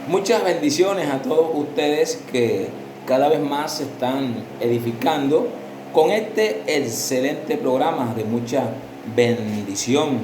Muchas bendiciones a todos ustedes que cada vez más se están edificando con este excelente programa de mucha bendición.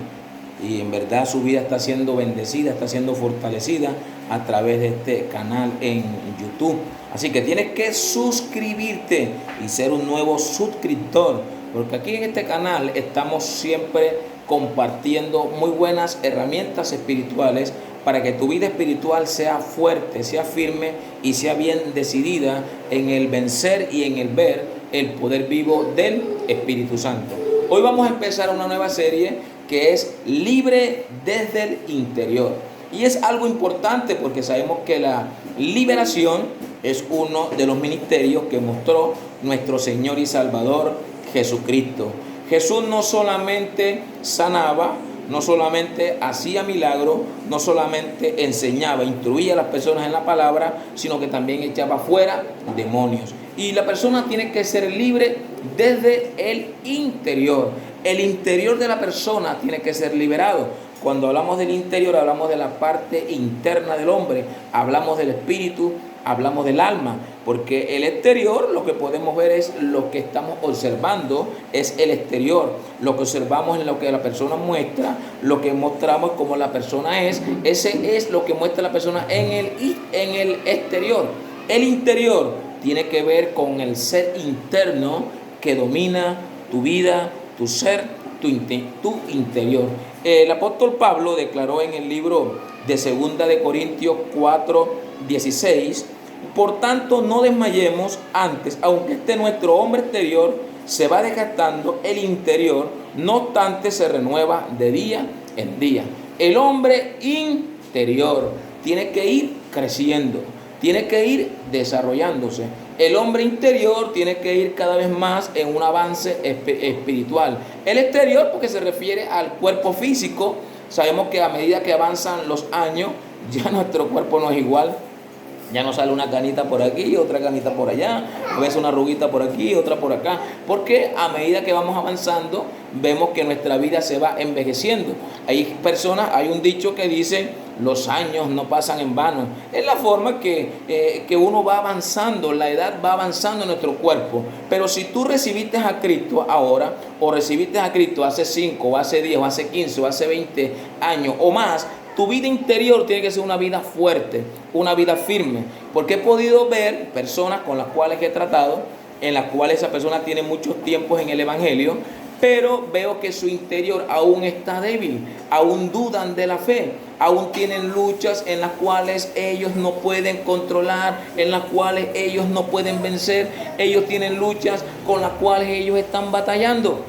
Y en verdad su vida está siendo bendecida, está siendo fortalecida a través de este canal en YouTube. Así que tienes que suscribirte y ser un nuevo suscriptor, porque aquí en este canal estamos siempre compartiendo muy buenas herramientas espirituales para que tu vida espiritual sea fuerte, sea firme y sea bien decidida en el vencer y en el ver el poder vivo del Espíritu Santo. Hoy vamos a empezar una nueva serie que es Libre desde el interior. Y es algo importante porque sabemos que la liberación es uno de los ministerios que mostró nuestro Señor y Salvador Jesucristo. Jesús no solamente sanaba, no solamente hacía milagros, no solamente enseñaba, instruía a las personas en la palabra, sino que también echaba fuera demonios. Y la persona tiene que ser libre desde el interior. El interior de la persona tiene que ser liberado. Cuando hablamos del interior, hablamos de la parte interna del hombre, hablamos del espíritu, hablamos del alma, porque el exterior, lo que podemos ver es lo que estamos observando, es el exterior, lo que observamos es lo que la persona muestra, lo que mostramos como la persona es, ese es lo que muestra la persona en el exterior. El interior tiene que ver con el ser interno que domina tu vida, tu ser, tu interior. El apóstol Pablo declaró en el libro de 2 de Corintios 4:16: por tanto, no desmayemos antes, aunque nuestro hombre exterior se va desgastando, el interior, no obstante, se renueva de día en día. El hombre interior tiene que ir creciendo, tiene que ir desarrollándose. El hombre interior tiene que ir cada vez más en un avance espiritual. El exterior, porque se refiere al cuerpo físico. Sabemos que a medida que avanzan los años, ya nuestro cuerpo no es igual. Ya nos sale una canita por aquí, otra canita por allá, a veces una arruguita por aquí, otra por acá, porque a medida que vamos avanzando, vemos que nuestra vida se va envejeciendo. Hay un dicho que dice: los años no pasan en vano. Es la forma que uno va avanzando, la edad va avanzando en nuestro cuerpo. Pero si tú recibiste a Cristo ahora, o recibiste a Cristo hace 5, o hace 10, o hace 15, o hace 20 años o más, tu vida interior tiene que ser una vida fuerte, una vida firme. Porque he podido ver personas con las cuales he tratado, en las cuales esa persona tiene muchos tiempos en el Evangelio, pero veo que su interior aún está débil, aún dudan de la fe, aún tienen luchas en las cuales ellos no pueden controlar, en las cuales ellos no pueden vencer. Ellos tienen luchas con las cuales ellos están batallando.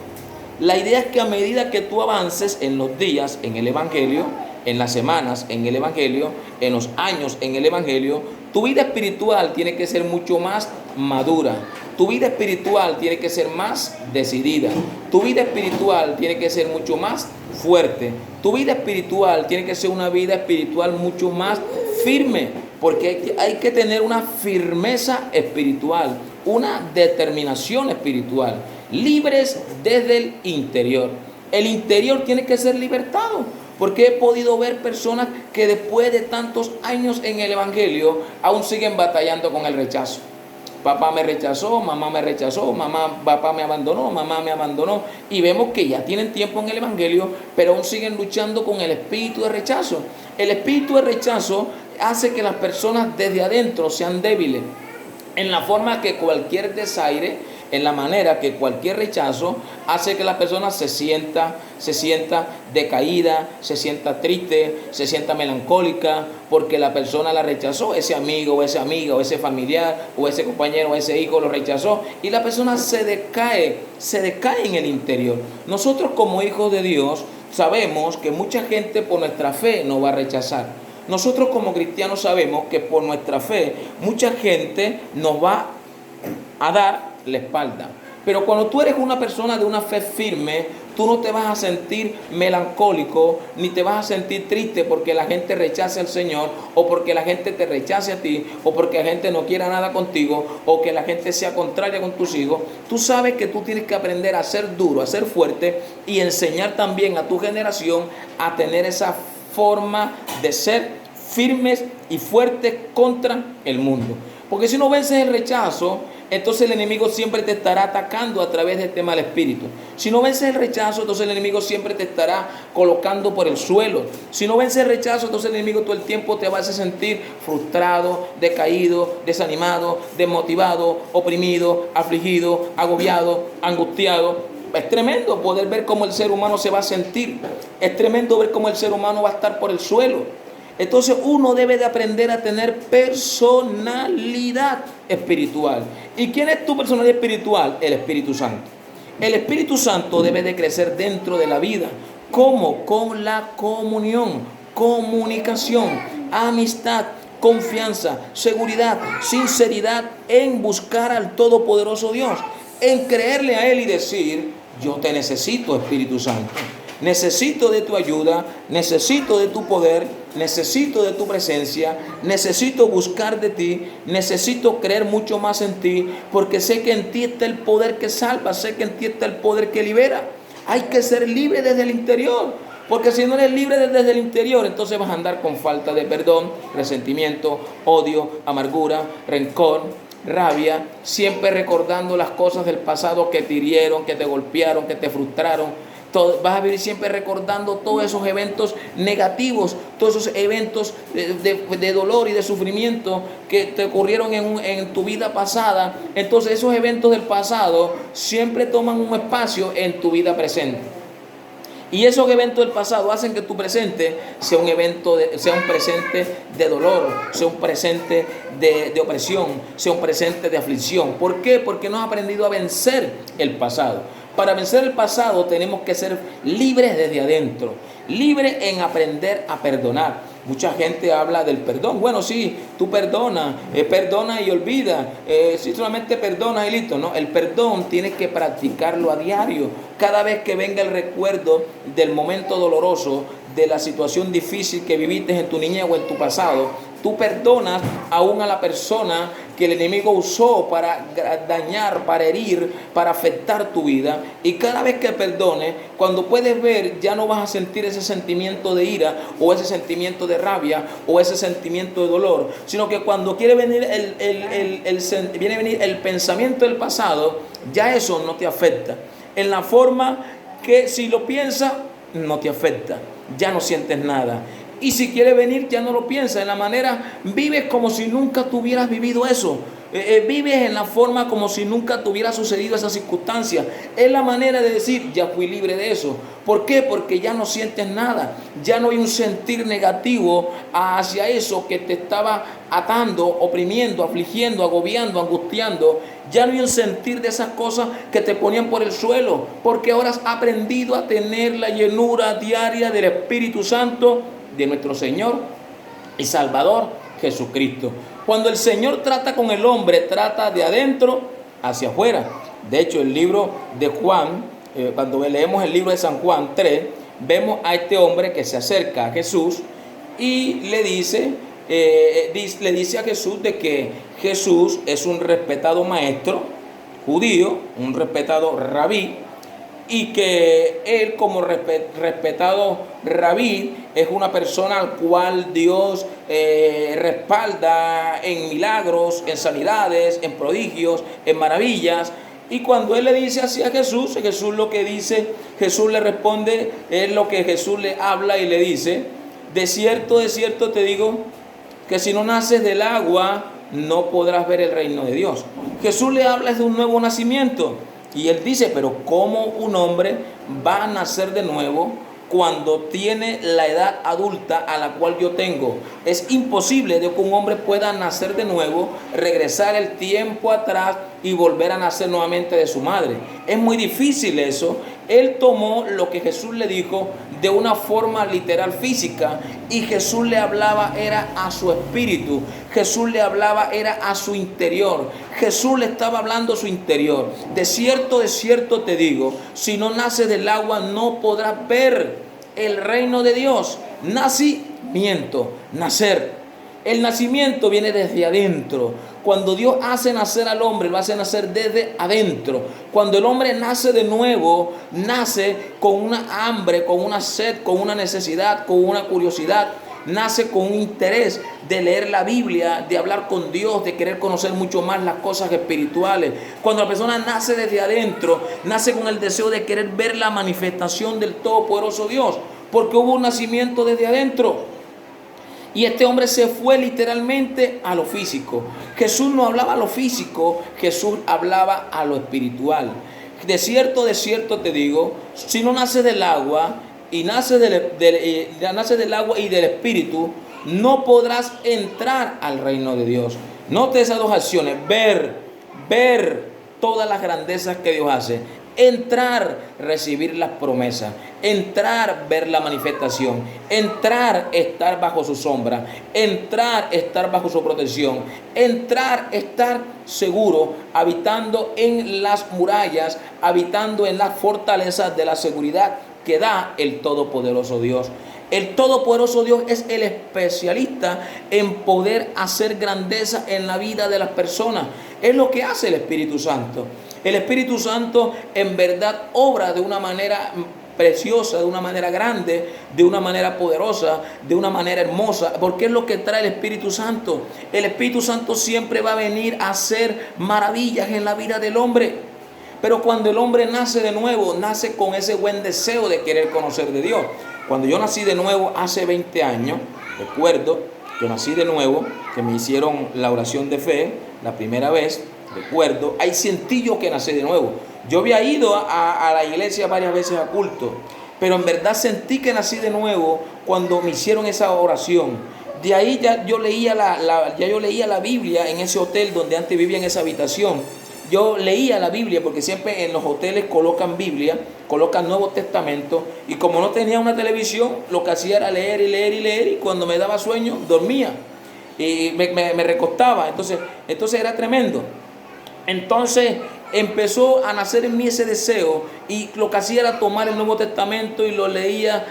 La idea es que a medida que tú avances en los días en el Evangelio, en las semanas en el Evangelio, en los años en el Evangelio, tu vida espiritual tiene que ser mucho más madura. Tu vida espiritual tiene que ser más decidida. Tu vida espiritual tiene que ser mucho más fuerte. Tu vida espiritual tiene que ser una vida espiritual mucho más firme, porque hay que tener una firmeza espiritual, una determinación espiritual, libres desde el interior. El interior tiene que ser libertado. Porque he podido ver personas que después de tantos años en el Evangelio aún siguen batallando con el rechazo. Papá me rechazó, papá me abandonó, mamá me abandonó. Y vemos que ya tienen tiempo en el Evangelio, pero aún siguen luchando con el espíritu de rechazo. El espíritu de rechazo hace que las personas desde adentro sean débiles, en la forma que cualquier desaire, en la manera que cualquier rechazo hace que la persona se sienta decaída, se sienta triste, se sienta melancólica, porque la persona la rechazó, ese amigo o esa amiga o ese familiar o ese compañero o ese hijo lo rechazó, y la persona se decae en el interior. Nosotros como hijos de Dios sabemos que mucha gente por nuestra fe nos va a rechazar. Nosotros como cristianos sabemos que por nuestra fe mucha gente nos va a dar la espalda. Pero cuando tú eres una persona de una fe firme, tú no te vas a sentir melancólico, ni te vas a sentir triste porque la gente rechace al Señor, o porque la gente te rechace a ti, o porque la gente no quiera nada contigo, o que la gente sea contraria con tus hijos. Tú sabes que tú tienes que aprender a ser duro, a ser fuerte, y enseñar también a tu generación a tener esa forma de ser firmes y fuertes contra el mundo. Porque si no vences el rechazo, entonces el enemigo siempre te estará atacando a través de este mal espíritu. Si no vences el rechazo, entonces el enemigo siempre te estará colocando por el suelo. Si no vences el rechazo, entonces el enemigo todo el tiempo te va a hacer sentir frustrado, decaído, desanimado, desmotivado, oprimido, afligido, agobiado, angustiado. Es tremendo poder ver cómo el ser humano se va a sentir. Es tremendo ver cómo el ser humano va a estar por el suelo. Entonces uno debe de aprender a tener personalidad espiritual. ¿Y quién es tu personalidad espiritual? El Espíritu Santo. El Espíritu Santo debe de crecer dentro de la vida. ¿Cómo? Con la comunión, comunicación, amistad, confianza, seguridad, sinceridad en buscar al Todopoderoso Dios, en creerle a Él y decir: yo te necesito, Espíritu Santo. Necesito de tu ayuda, necesito de tu poder, necesito de tu presencia, necesito buscar de ti, necesito creer mucho más en ti, porque sé que en ti está el poder que salva, sé que en ti está el poder que libera. Hay que ser libre desde el interior, porque si no eres libre desde el interior, entonces vas a andar con falta de perdón, resentimiento, odio, amargura, rencor, rabia, siempre recordando las cosas del pasado que te hirieron, que te golpearon, que te frustraron. Vas a vivir siempre recordando todos esos eventos negativos, todos esos eventos de dolor y de sufrimiento que te ocurrieron en tu vida pasada. Entonces esos eventos del pasado siempre toman un espacio en tu vida presente. Y esos eventos del pasado hacen que tu presente sea sea un presente de dolor, sea un presente de opresión, sea un presente de aflicción. ¿Por qué? Porque no has aprendido a vencer el pasado. Para vencer el pasado tenemos que ser libres desde adentro, libres en aprender a perdonar. Mucha gente habla del perdón. Bueno, sí, tú perdona y olvida. Si solamente perdonas y listo. No, el perdón tienes que practicarlo a diario. Cada vez que venga el recuerdo del momento doloroso, de la situación difícil que viviste en tu niñez o en tu pasado, tú perdonas aún a la persona que el enemigo usó para dañar, para herir, para afectar tu vida. Y cada vez que perdones, cuando puedes ver, ya no vas a sentir ese sentimiento de ira o ese sentimiento de rabia o ese sentimiento de dolor, sino que cuando quiere venir viene a venir el pensamiento del pasado, ya eso no te afecta. En la forma que si lo piensas, no te afecta, ya no sientes nada. Y si quiere venir, ya no lo piensas. En la manera, vives como si nunca tuvieras vivido eso. Vives en la forma como si nunca te hubiera sucedido esa circunstancia. Es la manera de decir: ya fui libre de eso. ¿Por qué? Porque ya no sientes nada. Ya no hay un sentir negativo hacia eso que te estaba atando, oprimiendo, afligiendo, agobiando, angustiando. Ya no hay un sentir de esas cosas que te ponían por el suelo. Porque ahora has aprendido a tener la llenura diaria del Espíritu Santo de nuestro Señor y Salvador Jesucristo. Cuando el Señor trata con el hombre, trata de adentro hacia afuera. De hecho, el libro de Juan, cuando leemos el libro de San Juan 3, vemos a este hombre que se acerca a Jesús y le dice a Jesús de que Jesús es un respetado maestro judío, un respetado rabí, y que él, como respetado rabí, es una persona al cual Dios respalda en milagros, en sanidades, en prodigios, en maravillas. Y cuando él le dice así a Jesús, Jesús lo que dice, Jesús le responde, es lo que Jesús le habla y le dice: de cierto te digo, que si no naces del agua, no podrás ver el reino de Dios. Jesús le habla de un nuevo nacimiento. Y él dice: pero ¿cómo un hombre va a nacer de nuevo cuando tiene la edad adulta a la cual yo tengo? Es imposible de que un hombre pueda nacer de nuevo, regresar el tiempo atrás y volver a nacer nuevamente de su madre. Es muy difícil eso. Él tomó lo que Jesús le dijo de una forma literal física, y Jesús le hablaba era a su espíritu, Jesús le hablaba era a su interior, Jesús le estaba hablando a su interior. De cierto te digo, si no naces del agua no podrás ver el reino de Dios. Nacimiento, nacer. El nacimiento viene desde adentro. Cuando Dios hace nacer al hombre, lo hace nacer desde adentro. Cuando el hombre nace de nuevo, nace con una hambre, con una sed, con una necesidad, con una curiosidad nace con un interés de leer la Biblia, de hablar con Dios, de querer conocer mucho más las cosas espirituales. Cuando la persona nace desde adentro, nace con el deseo de querer ver la manifestación del Todopoderoso Dios, porque hubo un nacimiento desde adentro. Y este hombre se fue literalmente a lo físico. Jesús no hablaba a lo físico, Jesús hablaba a lo espiritual. De cierto te digo, si no nace del agua y nace del agua y del espíritu, no podrás entrar al reino de Dios. Note esas dos acciones: ver todas las grandezas que Dios hace; entrar, recibir las promesas; entrar, ver la manifestación; entrar, estar bajo su sombra; entrar, estar bajo su protección; entrar, estar seguro, habitando en las murallas, habitando en las fortalezas de la seguridad que da el Todopoderoso Dios. El Todopoderoso Dios es el especialista en poder hacer grandeza en la vida de las personas. Es lo que hace el Espíritu Santo. El Espíritu Santo en verdad obra de una manera preciosa, de una manera grande, de una manera poderosa, de una manera hermosa, porque es lo que trae el Espíritu Santo. El Espíritu Santo siempre va a venir a hacer maravillas en la vida del hombre. Pero cuando el hombre nace de nuevo, nace con ese buen deseo de querer conocer de Dios. Cuando yo nací de nuevo hace 20 años, recuerdo, yo nací de nuevo, que me hicieron la oración de fe la primera vez, recuerdo, ahí sentí yo que nací de nuevo. Yo había ido a la iglesia varias veces a culto, pero en verdad sentí que nací de nuevo cuando me hicieron esa oración. De ahí ya yo leía la Biblia en ese hotel donde antes vivía, en esa habitación. Yo leía la Biblia, porque siempre en los hoteles colocan Biblia, colocan Nuevo Testamento, y como no tenía una televisión, lo que hacía era leer y leer y leer, y cuando me daba sueño, dormía y me recostaba. Entonces era tremendo. Entonces empezó a nacer en mí ese deseo, y lo que hacía era tomar el Nuevo Testamento y lo leía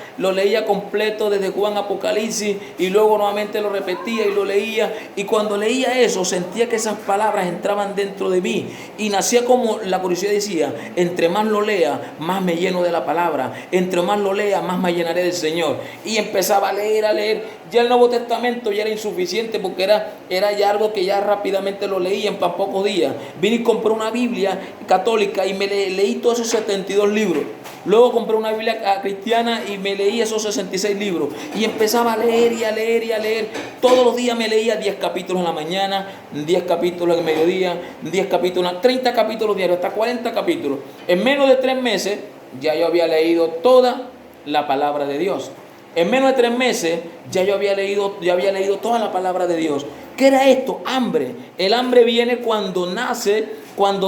completo desde Juan a Apocalipsis, y luego nuevamente lo repetía y lo leía, y cuando leía eso sentía que esas palabras entraban dentro de mí, y nacía como la curiosidad decía: entre más lo lea, más me lleno de la palabra; entre más lo lea, más me llenaré del Señor. Y empezaba a leer. Ya el Nuevo Testamento ya era insuficiente, porque era ya algo que ya rápidamente lo leía en pocos días. Vine y compré una Biblia católica y me leí todos esos 72 libros. Luego compré una Biblia cristiana y me leí esos 66 libros. Y empezaba a leer y a leer y a leer. Todos los días me leía 10 capítulos en la mañana, 10 capítulos en el mediodía, 10 capítulos, 30 capítulos diarios, hasta 40 capítulos. En menos de 3 meses ya yo había leído toda la palabra de Dios. En menos de 3 meses ya yo había leído toda la palabra de Dios. ¿Qué era esto? Hambre. El hambre viene cuando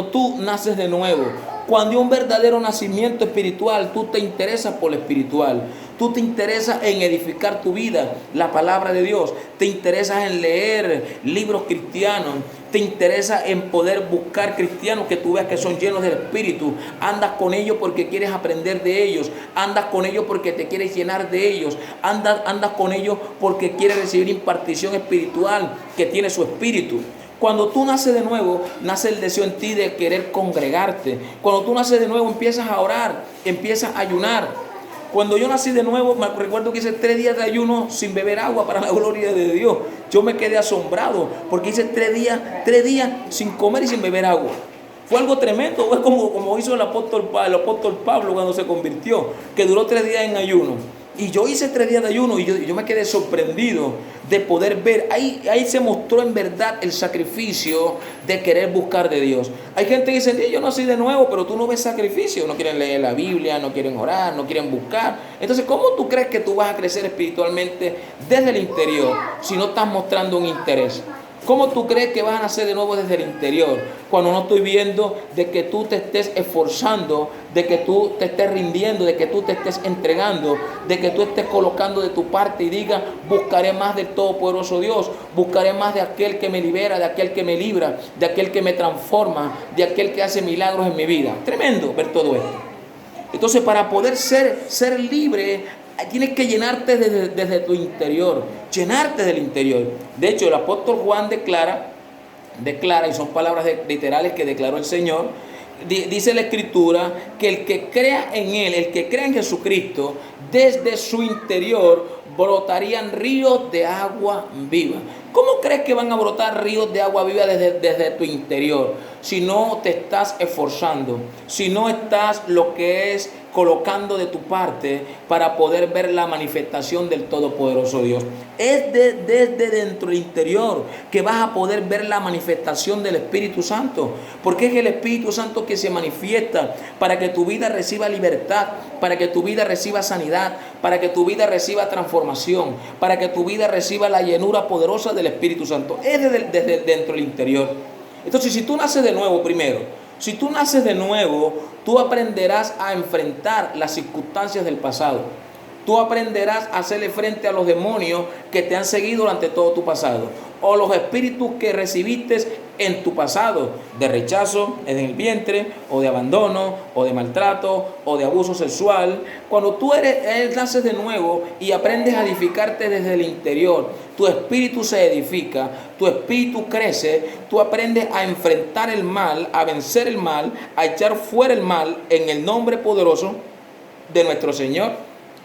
tú naces de nuevo. Cuando hay un verdadero nacimiento espiritual, tú te interesas por lo espiritual. Tú te interesas en edificar tu vida, la palabra de Dios. Te interesas en leer libros cristianos. Te interesa en poder buscar cristianos que tú veas que son llenos del Espíritu. Andas con ellos porque quieres aprender de ellos. Andas con ellos porque te quieres llenar de ellos. Andas con ellos porque quieres recibir impartición espiritual que tiene su Espíritu. Cuando tú naces de nuevo, nace el deseo en ti de querer congregarte. Cuando tú naces de nuevo, empiezas a orar, empiezas a ayunar. Cuando yo nací de nuevo, me recuerdo que hice 3 días de ayuno sin beber agua para la gloria de Dios. Yo me quedé asombrado porque hice 3 días sin comer y sin beber agua. Fue algo tremendo. Fue como hizo el apóstol Pablo cuando se convirtió, que duró 3 días en ayuno. Y yo hice 3 días de ayuno y yo me quedé sorprendido de poder ver. Ahí se mostró en verdad el sacrificio de querer buscar de Dios. Hay gente que dice: yo nací de nuevo, pero tú no ves sacrificio. No quieren leer la Biblia, no quieren orar, no quieren buscar. Entonces, ¿cómo tú crees que tú vas a crecer espiritualmente desde el interior si no estás mostrando un interés? ¿Cómo tú crees que vas a nacer de nuevo desde el interior cuando no estoy viendo de que tú te estés esforzando, de que tú te estés rindiendo, de que tú te estés entregando, de que tú estés colocando de tu parte y digas: buscaré más del Todopoderoso Dios, buscaré más de aquel que me libera, de aquel que me libra, de aquel que me transforma, de aquel que hace milagros en mi vida? Tremendo ver todo esto. Entonces, para poder ser libre, tienes que llenarte desde tu interior, llenarte del interior. De hecho, el apóstol Juan declara, y son palabras literales que declaró el Señor, Dice la Escritura que el que crea en Él, el que crea en Jesucristo, desde su interior brotarían ríos de agua viva. ¿Cómo crees que van a brotar ríos de agua viva desde tu interior? Si no te estás esforzando, si no estás lo que es colocando de tu parte para poder ver la manifestación del Todopoderoso Dios. Es desde dentro del interior que vas a poder ver la manifestación del Espíritu Santo, porque es el Espíritu Santo que se manifiesta para que tu vida reciba libertad, para que tu vida reciba sanidad, para que tu vida reciba transformación, para que tu vida reciba la llenura poderosa del Espíritu Santo. Es desde dentro del interior. Entonces, si tú naces de nuevo primero, si tú naces de nuevo, tú aprenderás a enfrentar las circunstancias del pasado. Tú aprenderás a hacerle frente a los demonios que te han seguido durante todo tu pasado, o los espíritus que recibiste en tu pasado, de rechazo en el vientre, o de abandono, o de maltrato, o de abuso sexual. Cuando tú naces de nuevo y aprendes a edificarte desde el interior, tu espíritu se edifica, tu espíritu crece, tú aprendes a enfrentar el mal, a vencer el mal, a echar fuera el mal en el nombre poderoso de nuestro Señor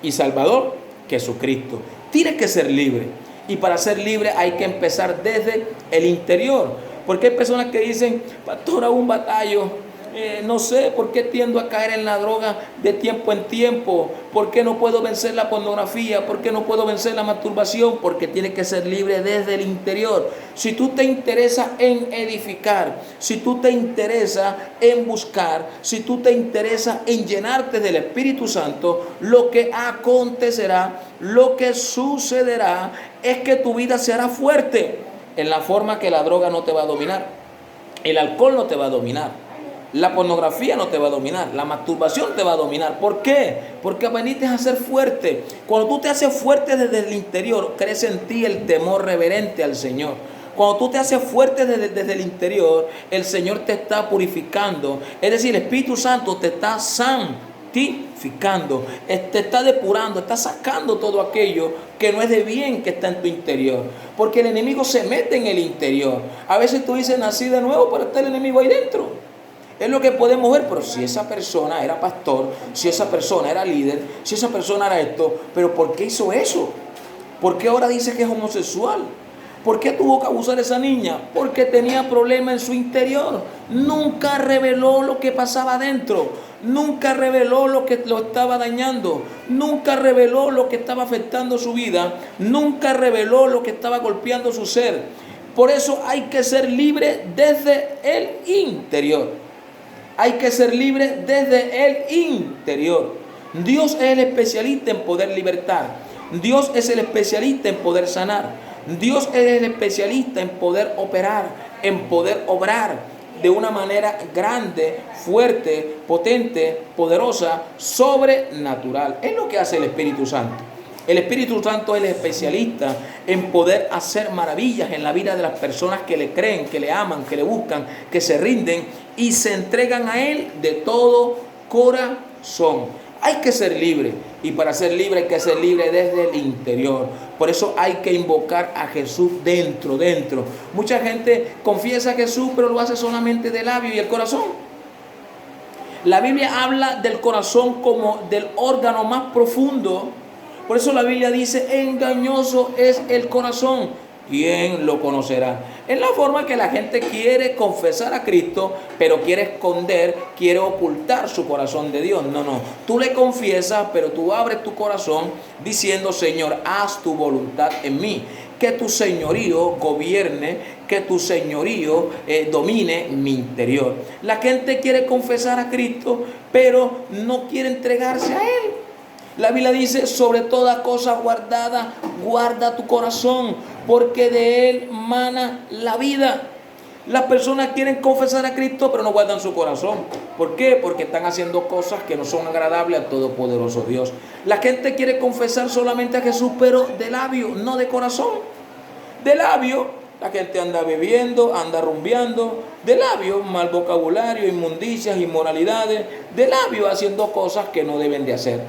y Salvador Jesucristo. Tienes que ser libre, y para ser libre hay que empezar desde el interior. Porque hay personas que dicen: pastor, hago un batallo, no sé por qué tiendo a caer en la droga de tiempo en tiempo, por qué no puedo vencer la pornografía, por qué no puedo vencer la masturbación. Porque tiene que ser libre desde el interior. Si tú te interesas en edificar, si tú te interesas en buscar, si tú te interesas en llenarte del Espíritu Santo, lo que acontecerá, lo que sucederá es que tu vida se hará fuerte, en la forma que la droga no te va a dominar, el alcohol no te va a dominar, la pornografía no te va a dominar, la masturbación te va a dominar. ¿Por qué? Porque veniste a ser fuerte. Cuando tú te haces fuerte desde el interior, crece en ti el temor reverente al Señor. Cuando tú te haces fuerte desde el interior, el Señor te está purificando. Es decir, el Espíritu Santo te está santificando, te está depurando, está sacando todo aquello que no es de bien que está en tu interior. Porque el enemigo se mete en el interior. A veces tú dices: nací de nuevo, pero está el enemigo ahí dentro. Es lo que podemos ver. Pero si esa persona era pastor, si esa persona era líder, si esa persona era esto, ¿pero por qué hizo eso? ¿Por qué ahora dice que es homosexual? ¿Por qué tuvo que abusar esa niña? Porque tenía problemas en su interior. Nunca reveló lo que pasaba adentro. Nunca reveló lo que lo estaba dañando. Nunca reveló lo que estaba afectando su vida. Nunca reveló lo que estaba golpeando su ser. Por eso hay que ser libre desde el interior. Hay que ser libre desde el interior. Dios es el especialista en poder libertar. Dios es el especialista en poder sanar. Dios es el especialista en poder operar, en poder obrar de una manera grande, fuerte, potente, poderosa, sobrenatural. Es lo que hace el Espíritu Santo. El Espíritu Santo es el especialista en poder hacer maravillas en la vida de las personas que le creen, que le aman, que le buscan, que se rinden y se entregan a Él de todo corazón. Hay que ser libre, y para ser libre hay que ser libre desde el interior. Por eso hay que invocar a Jesús dentro. Mucha gente confiesa a Jesús, pero lo hace solamente de labio y el corazón. La Biblia habla del corazón como del órgano más profundo. Por eso la Biblia dice: engañoso es el corazón, ¿quién lo conocerá? Es la forma que la gente quiere confesar a Cristo, pero quiere esconder, quiere ocultar su corazón de Dios. No. Tú le confiesas, pero tú abres tu corazón diciendo: Señor, haz tu voluntad en mí. Que tu señorío gobierne, que tu señorío domine mi interior. La gente quiere confesar a Cristo, pero no quiere entregarse a Él. La Biblia dice: sobre toda cosa guardada, guarda tu corazón, porque de él mana la vida. Las personas quieren confesar a Cristo, pero no guardan su corazón. ¿Por qué? Porque están haciendo cosas que no son agradables al Todopoderoso Dios. La gente quiere confesar solamente a Jesús, pero de labio, no de corazón. De labio, la gente anda bebiendo, anda rumbeando. De labio, mal vocabulario, inmundicias, inmoralidades. De labio, haciendo cosas que no deben de hacer.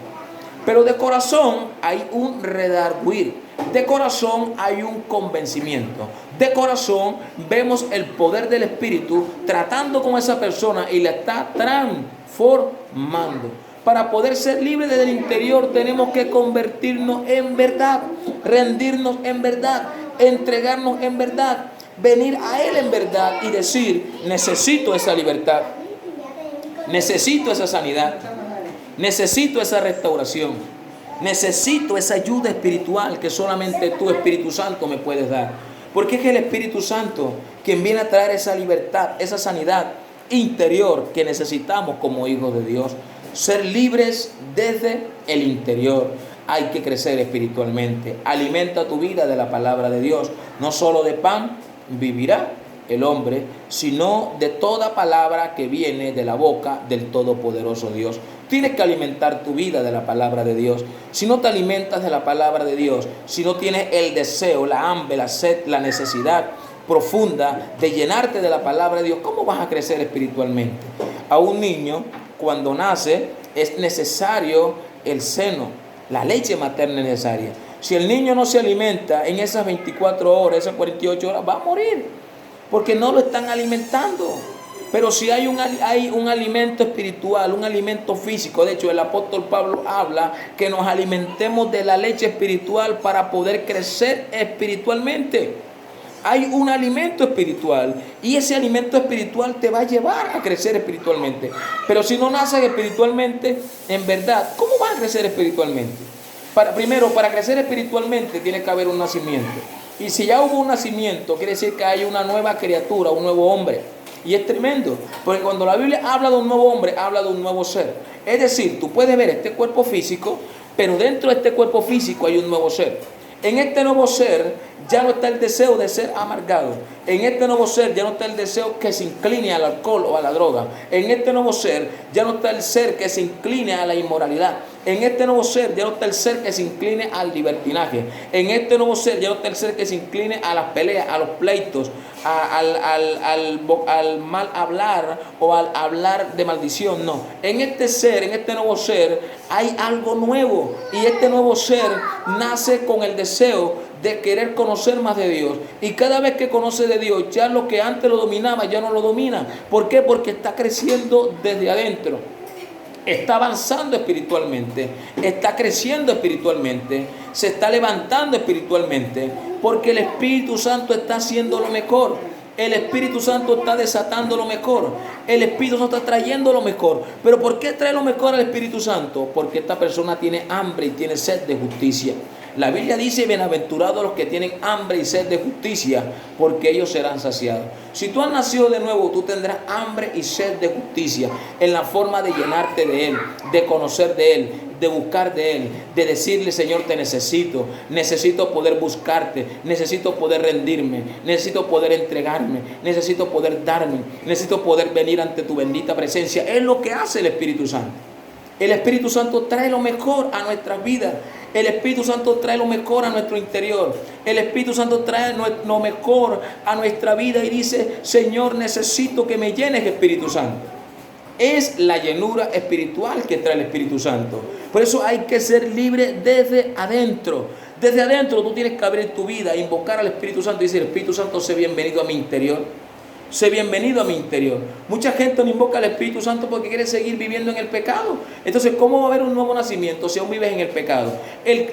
Pero de corazón hay un redarguir. De corazón hay un convencimiento. De corazón vemos el poder del Espíritu tratando con esa persona y la está transformando. Para poder ser libres desde el interior tenemos que convertirnos en verdad, rendirnos en verdad, entregarnos en verdad, venir a Él en verdad y decir: necesito esa libertad, necesito esa sanidad, necesito esa restauración, necesito esa ayuda espiritual que solamente tú, Espíritu Santo, me puedes dar. Porque es el Espíritu Santo quien viene a traer esa libertad, esa sanidad interior que necesitamos como hijos de Dios. Ser libres desde el interior. Hay que crecer espiritualmente. Alimenta tu vida de la palabra de Dios. No solo de pan vivirá el hombre, sino de toda palabra que viene de la boca del Todopoderoso Dios. Tienes que alimentar tu vida de la palabra de Dios. Si no te alimentas de la palabra de Dios, si no tienes el deseo, la hambre, la sed, la necesidad profunda de llenarte de la palabra de Dios, ¿cómo vas a crecer espiritualmente? A un niño, cuando nace, es necesario el seno, la leche materna es necesaria. Si el niño no se alimenta en esas 24 horas, esas 48 horas, va a morir, porque no lo están alimentando. Pero si hay un alimento espiritual, un alimento físico, de hecho el apóstol Pablo habla que nos alimentemos de la leche espiritual para poder crecer espiritualmente. Hay un alimento espiritual y ese alimento espiritual te va a llevar a crecer espiritualmente. Pero si no naces espiritualmente, en verdad, ¿cómo vas a crecer espiritualmente? Primero, para crecer espiritualmente tiene que haber un nacimiento. Y si ya hubo un nacimiento, quiere decir que hay una nueva criatura, un nuevo hombre. Y es tremendo, porque cuando la Biblia habla de un nuevo hombre, habla de un nuevo ser. Es decir, tú puedes ver este cuerpo físico, pero dentro de este cuerpo físico hay un nuevo ser. En este nuevo ser ya no está el deseo de ser amargado. En este nuevo ser ya no está el deseo que se incline al alcohol o a la droga. En este nuevo ser ya no está el ser que se incline a la inmoralidad. En este nuevo ser ya no está el ser que se incline al libertinaje. En este nuevo ser ya no está el ser que se incline a las peleas, a los pleitos, al mal hablar o al hablar de maldición. No, en este ser, en este nuevo ser hay algo nuevo. Y este nuevo ser nace con el deseo de querer conocer más de Dios. Y cada vez que conoce de Dios, ya lo que antes lo dominaba, ya no lo domina. ¿Por qué? Porque está creciendo desde adentro. Está avanzando espiritualmente, está creciendo espiritualmente, se está levantando espiritualmente, porque el Espíritu Santo está haciendo lo mejor. El Espíritu Santo está desatando lo mejor. El Espíritu Santo está trayendo lo mejor. ¿Pero por qué trae lo mejor al Espíritu Santo? Porque esta persona tiene hambre y tiene sed de justicia. La Biblia dice: bienaventurados los que tienen hambre y sed de justicia, porque ellos serán saciados. Si tú has nacido de nuevo, tú tendrás hambre y sed de justicia en la forma de llenarte de Él, de conocer de Él, de buscar de Él, de decirle: Señor, te necesito, necesito poder buscarte, necesito poder rendirme, necesito poder entregarme, necesito poder darme, necesito poder venir ante tu bendita presencia. Es lo que hace el Espíritu Santo. El Espíritu Santo trae lo mejor a nuestras vidas. El Espíritu Santo trae lo mejor a nuestro interior. El Espíritu Santo trae lo mejor a nuestra vida y dice: Señor, necesito que me llenes, Espíritu Santo. Es la llenura espiritual que trae el Espíritu Santo. Por eso hay que ser libre desde adentro. Desde adentro tú tienes que abrir tu vida, invocar al Espíritu Santo y decir: Espíritu Santo, sé bienvenido a mi interior. Sé bienvenido a mi interior. Mucha gente no invoca al Espíritu Santo porque quiere seguir viviendo en el pecado. Entonces, ¿cómo va a haber un nuevo nacimiento si aún vives en el pecado?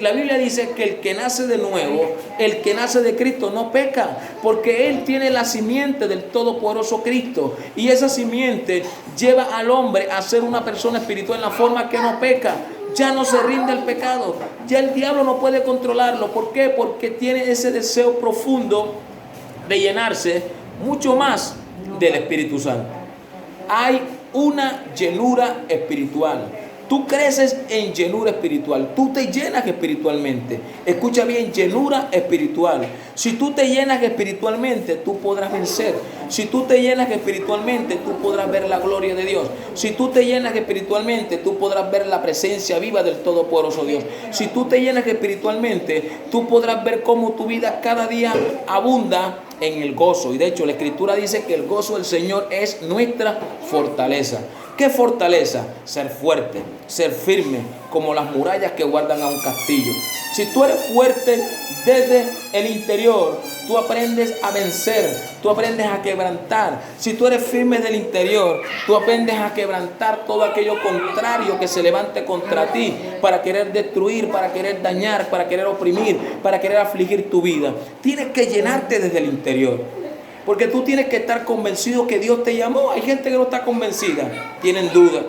La Biblia dice que el que nace de nuevo, el que nace de Cristo, no peca, porque Él tiene la simiente del Todopoderoso Cristo. Y esa simiente lleva al hombre a ser una persona espiritual en la forma que no peca. Ya no se rinde al pecado. Ya el diablo no puede controlarlo. ¿Por qué? Porque tiene ese deseo profundo de llenarse mucho más del Espíritu Santo. Hay una llenura espiritual. Tú creces en llenura espiritual. Tú te llenas espiritualmente. Escucha bien, llenura espiritual. Si tú te llenas espiritualmente, tú podrás vencer. Si tú te llenas espiritualmente, tú podrás ver la gloria de Dios. Si tú te llenas espiritualmente, tú podrás ver la presencia viva del Todopoderoso Dios. Si tú te llenas espiritualmente, tú podrás ver cómo tu vida cada día abunda en el gozo. Y de hecho la Escritura dice que el gozo del Señor es nuestra fortaleza. ¿Qué fortaleza? Ser fuerte, ser firme, como las murallas que guardan a un castillo. Si tú eres fuerte desde el interior, tú aprendes a vencer, tú aprendes a quebrantar. Si tú eres firme del interior, tú aprendes a quebrantar todo aquello contrario que se levante contra ti para querer destruir, para querer dañar, para querer oprimir, para querer afligir tu vida. Tienes que llenarte desde el interior, porque tú tienes que estar convencido que Dios te llamó. Hay gente que no está convencida, tienen duda.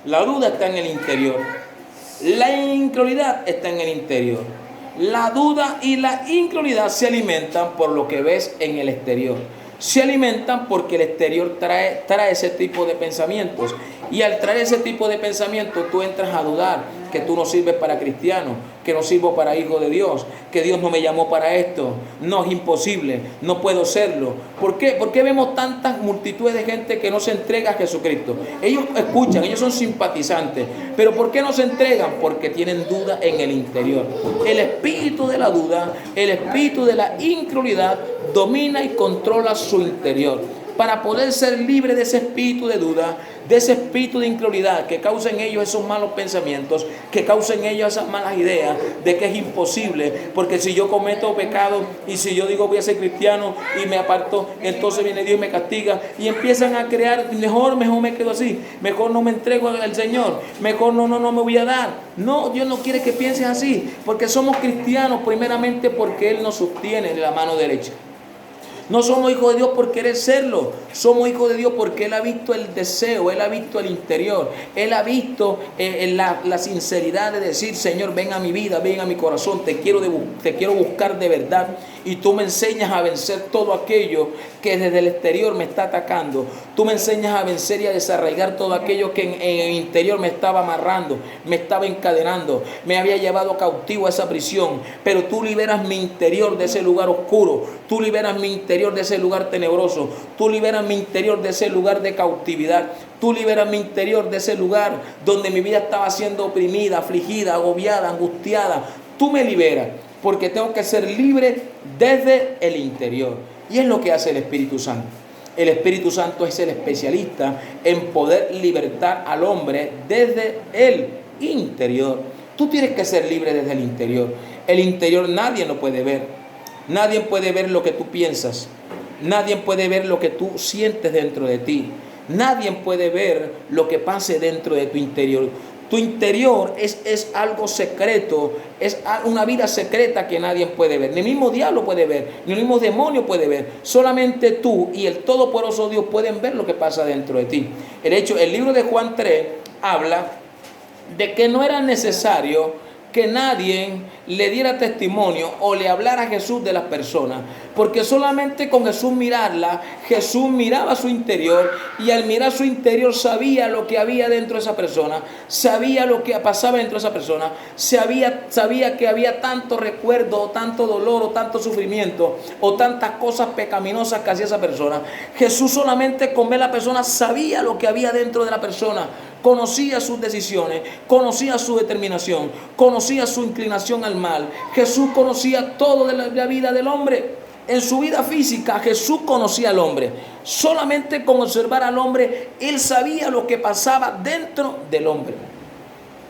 La duda está en el interior. La incredulidad está en el interior. La duda y la incredulidad se alimentan por lo que ves en el exterior. Se alimentan porque el exterior trae ese tipo de pensamientos. Y al traer ese tipo de pensamientos, tú entras a dudar que tú no sirves para cristiano, que no sirvo para hijo de Dios, que Dios no me llamó para esto. No, es imposible, no puedo serlo. ¿Por qué? ¿Por qué vemos tantas multitudes de gente que no se entrega a Jesucristo? Ellos escuchan, ellos son simpatizantes, pero ¿por qué no se entregan? Porque tienen duda en el interior. El espíritu de la duda, el espíritu de la incredulidad domina y controla su interior. Para poder ser libre de ese espíritu de duda, de ese espíritu de incredulidad que causa en ellos esos malos pensamientos, que causa en ellos esas malas ideas de que es imposible, porque si yo cometo pecado y si yo digo voy a ser cristiano y me aparto, entonces viene Dios y me castiga, y empiezan a crear, mejor me quedo así, mejor no me entrego al Señor, mejor no me voy a dar. No, Dios no quiere que pienses así, porque somos cristianos primeramente porque Él nos sostiene de la mano derecha. No somos hijos de Dios por querer serlo. Somos hijos de Dios porque Él ha visto el deseo, Él ha visto el interior. Él ha visto la sinceridad de decir, Señor, ven a mi vida, ven a mi corazón. Te quiero buscar de verdad. Y tú me enseñas a vencer todo aquello que desde el exterior me está atacando. Tú me enseñas a vencer y a desarraigar todo aquello que en el interior me estaba amarrando, me estaba encadenando, me había llevado cautivo a esa prisión. Pero tú liberas mi interior de ese lugar oscuro. Tú liberas mi interior de ese lugar tenebroso. Tú liberas mi interior de ese lugar de cautividad. Tú liberas mi interior de ese lugar donde mi vida estaba siendo oprimida, afligida, agobiada, angustiada. Tú me liberas porque tengo que ser libre desde el interior. Y es lo que hace el Espíritu Santo. El Espíritu Santo es el especialista en poder libertar al hombre desde el interior. Tú tienes que ser libre desde el interior. El interior nadie lo puede ver. Nadie puede ver lo que tú piensas. Nadie puede ver lo que tú sientes dentro de ti. Nadie puede ver lo que pase dentro de tu interior. Tu interior es algo secreto, es una vida secreta que nadie puede ver. Ni el mismo diablo puede ver, ni el mismo demonio puede ver. Solamente tú y el todopoderoso Dios pueden ver lo que pasa dentro de ti. El libro de Juan 3 habla de que no era necesario que nadie le diera testimonio o le hablara a Jesús de las personas, porque solamente con Jesús mirarla, Jesús miraba su interior, y al mirar su interior sabía lo que había dentro de esa persona, sabía lo que pasaba dentro de esa persona, sabía que había tanto recuerdo, o tanto dolor, o tanto sufrimiento, o tantas cosas pecaminosas que hacía esa persona. Jesús solamente con ver a la persona sabía lo que había dentro de la persona. Conocía sus decisiones, conocía su determinación, conocía su inclinación al mal. Jesús conocía todo de la vida del hombre. En su vida física, Jesús conocía al hombre. Solamente con observar al hombre, Él sabía lo que pasaba dentro del hombre.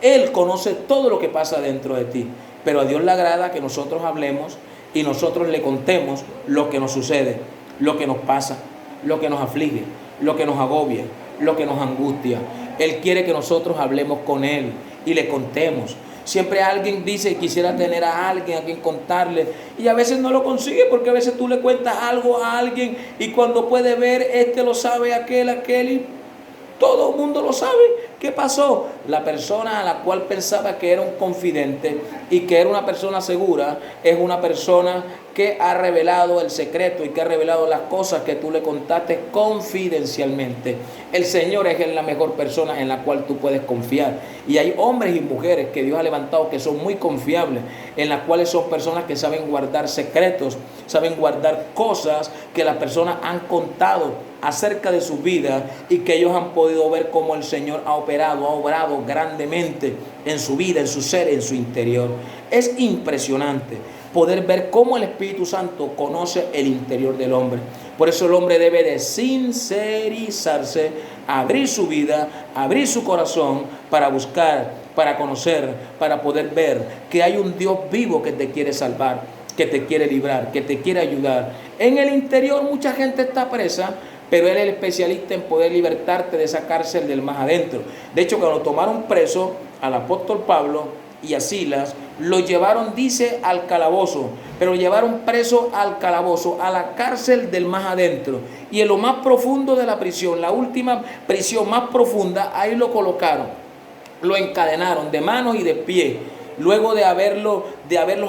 Él conoce todo lo que pasa dentro de ti. Pero a Dios le agrada que nosotros hablemos y nosotros le contemos lo que nos sucede, lo que nos pasa, lo que nos aflige, lo que nos agobia, lo que nos angustia. Él quiere que nosotros hablemos con Él y le contemos. Siempre alguien dice, quisiera tener a alguien a quien contarle, y a veces no lo consigue, porque a veces tú le cuentas algo a alguien y cuando puede ver, este lo sabe, aquel, y todo el mundo lo sabe. ¿Qué pasó? La persona a la cual pensaba que era un confidente y que era una persona segura, es una persona que ha revelado el secreto y que ha revelado las cosas que tú le contaste confidencialmente. El Señor es la mejor persona en la cual tú puedes confiar. Y hay hombres y mujeres que Dios ha levantado que son muy confiables, en las cuales son personas que saben guardar secretos, saben guardar cosas que las personas han contado acerca de sus vidas y que ellos han podido ver cómo el Señor ha obrado grandemente en su vida, en su ser, en su interior. Es impresionante. poder ver cómo el Espíritu Santo conoce el interior del hombre. Por eso el hombre debe de sincerizarse, abrir su vida, abrir su corazón para buscar, para conocer, para poder ver que hay un Dios vivo que te quiere salvar, que te quiere librar, que te quiere ayudar. En el interior mucha gente está presa, pero Él es el especialista en poder libertarte de esa cárcel del más adentro. De hecho, cuando tomaron preso al apóstol Pablo y a Silas, lo llevaron, dice, al calabozo, pero lo llevaron preso al calabozo, a la cárcel del más adentro. Y en lo más profundo de la prisión, la última prisión más profunda, ahí lo colocaron. Lo encadenaron de manos y de pies. Luego de haberlos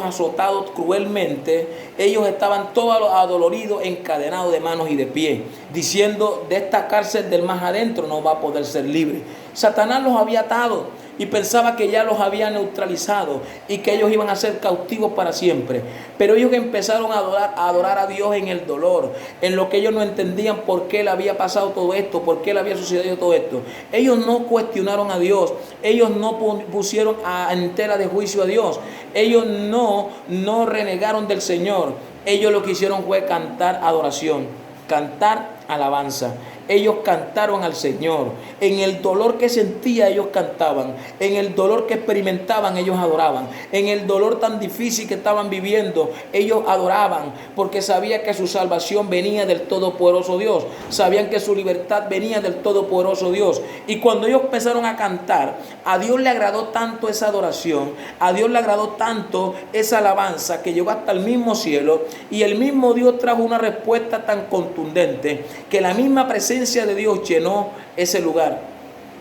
azotado cruelmente, ellos estaban todos adoloridos, encadenados de manos y de pies, diciendo: de esta cárcel del más adentro no va a poder ser libre. Satanás los había atado y pensaba que ya los había neutralizado y que ellos iban a ser cautivos para siempre. Pero ellos empezaron a adorar a Dios en el dolor, en lo que ellos no entendían por qué le había pasado todo esto, por qué le había sucedido todo esto. Ellos no cuestionaron a Dios, ellos no pusieron en tela de juicio a Dios, ellos no renegaron del Señor. Ellos lo que hicieron fue cantar adoración, cantar alabanza. Ellos cantaron al Señor. En el dolor que sentía, ellos cantaban. En el dolor que experimentaban, ellos adoraban. En el dolor tan difícil que estaban viviendo, ellos adoraban, porque sabían que su salvación venía del Todopoderoso Dios. Sabían que su libertad venía del Todopoderoso Dios. Y cuando ellos empezaron a cantar, a Dios le agradó tanto esa adoración, a Dios le agradó tanto esa alabanza, que llegó hasta el mismo cielo. Y el mismo Dios trajo una respuesta tan contundente, que la misma presencia de Dios llenó ese lugar.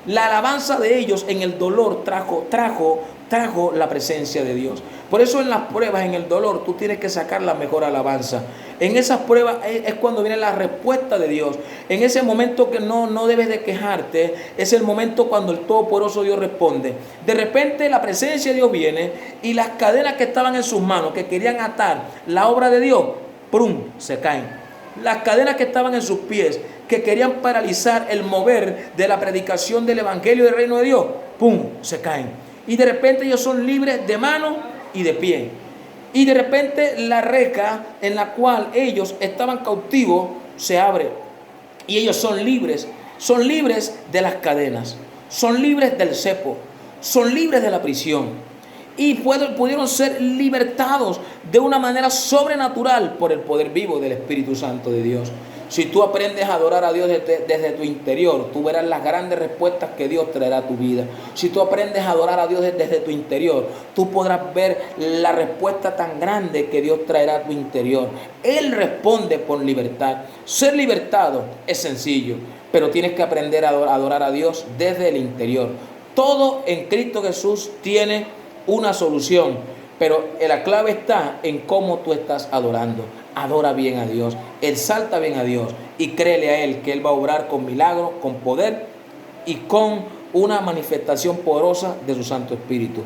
La alabanza de ellos en el dolor trajo la presencia de Dios. Por eso en las pruebas, en el dolor, tú tienes que sacar la mejor alabanza. En esas pruebas es cuando viene la respuesta de Dios. En ese momento que no debes de quejarte, es el momento cuando el Todopoderoso Dios responde. De repente la presencia de Dios viene y las cadenas que estaban en sus manos, que querían atar la obra de Dios, ¡prum!, se caen. Las cadenas que estaban en sus pies, que querían paralizar el mover de la predicación del Evangelio del Reino de Dios, ¡pum!, se caen. Y de repente ellos son libres de mano y de pie. Y de repente la reja en la cual ellos estaban cautivos se abre. Y ellos son libres de las cadenas, son libres del cepo, son libres de la prisión. Y pudieron ser libertados de una manera sobrenatural por el poder vivo del Espíritu Santo de Dios. Si tú aprendes a adorar a Dios desde tu interior, tú verás las grandes respuestas que Dios traerá a tu vida. Si tú aprendes a adorar a Dios desde tu interior, tú podrás ver la respuesta tan grande que Dios traerá a tu interior. Él responde por libertad. Ser libertado es sencillo, pero tienes que aprender a adorar a Dios desde el interior. Todo en Cristo Jesús tiene una solución, pero la clave está en cómo tú estás adorando. Adora bien a Dios, exalta bien a Dios y créele a Él que Él va a obrar con milagro, con poder y con una manifestación poderosa de su Santo Espíritu.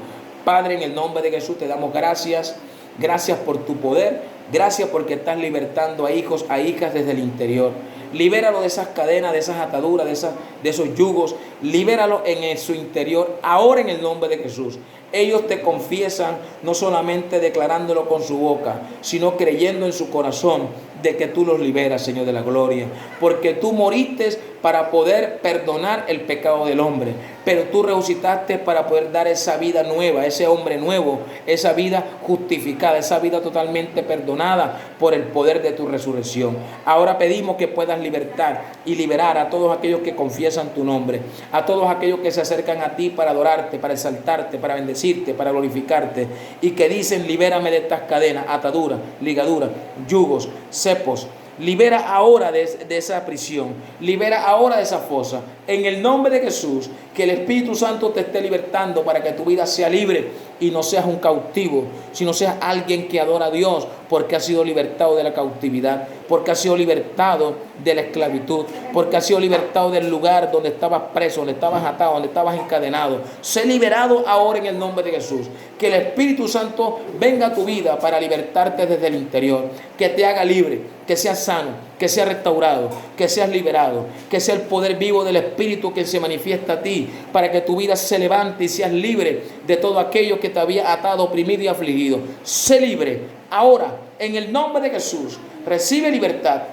Padre, en el nombre de Jesús te damos gracias. Gracias por tu poder, gracias porque estás libertando a hijos, a hijas desde el interior. Libéralo de esas cadenas, de esas ataduras, de esos yugos. Libéralo en su interior, ahora en el nombre de Jesús. Ellos te confiesan, no solamente declarándolo con su boca, sino creyendo en su corazón de que tú los liberas, Señor de la gloria. Porque tú moriste para poder perdonar el pecado del hombre, pero tú resucitaste para poder dar esa vida nueva, ese hombre nuevo, esa vida justificada, esa vida totalmente perdonada por el poder de tu resurrección. Ahora pedimos que puedas libertar y liberar a todos aquellos que confiesan tu nombre, a todos aquellos que se acercan a ti para adorarte, para exaltarte, para bendecirte, para glorificarte, y que dicen: libérame de estas cadenas, ataduras, ligaduras, yugos, cepos. Libera ahora de esa prisión, libera ahora de esa fosa. En el nombre de Jesús, que el Espíritu Santo te esté libertando para que tu vida sea libre y no seas un cautivo, sino seas alguien que adora a Dios porque ha sido libertado de la cautividad, porque ha sido libertado de la esclavitud, porque ha sido libertado del lugar donde estabas preso, donde estabas atado, donde estabas encadenado. Sé liberado ahora en el nombre de Jesús. Que el Espíritu Santo venga a tu vida para libertarte desde el interior, que te haga libre, que seas sano, que seas restaurado, que seas liberado, que sea el poder vivo del Espíritu que se manifiesta a ti, para que tu vida se levante y seas libre de todo aquello que te había atado, oprimido y afligido. Sé libre ahora, en el nombre de Jesús. Recibe libertad,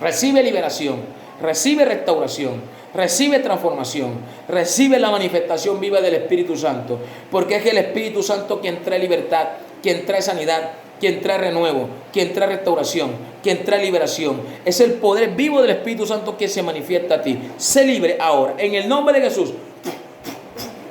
recibe liberación, recibe restauración, recibe transformación, recibe la manifestación viva del Espíritu Santo, porque es el Espíritu Santo quien trae libertad, quien trae sanidad, quien trae renuevo, quien trae restauración, quien trae liberación. Es el poder vivo del Espíritu Santo que se manifiesta a ti. Sé libre ahora, en el nombre de Jesús.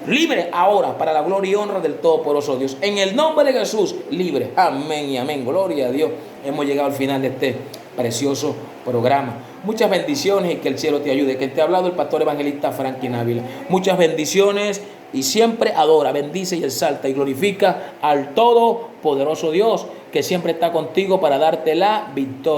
Libre ahora, para la gloria y honra del Todopoderoso Dios. En el nombre de Jesús, libre. Amén y amén. Gloria a Dios. Hemos llegado al final de este precioso programa. Muchas bendiciones y que el cielo te ayude. Que te ha hablado el pastor evangelista Franklin Ávila. Muchas bendiciones y siempre adora, bendice y exalta y glorifica al Todopoderoso Dios, que siempre está contigo para darte la victoria.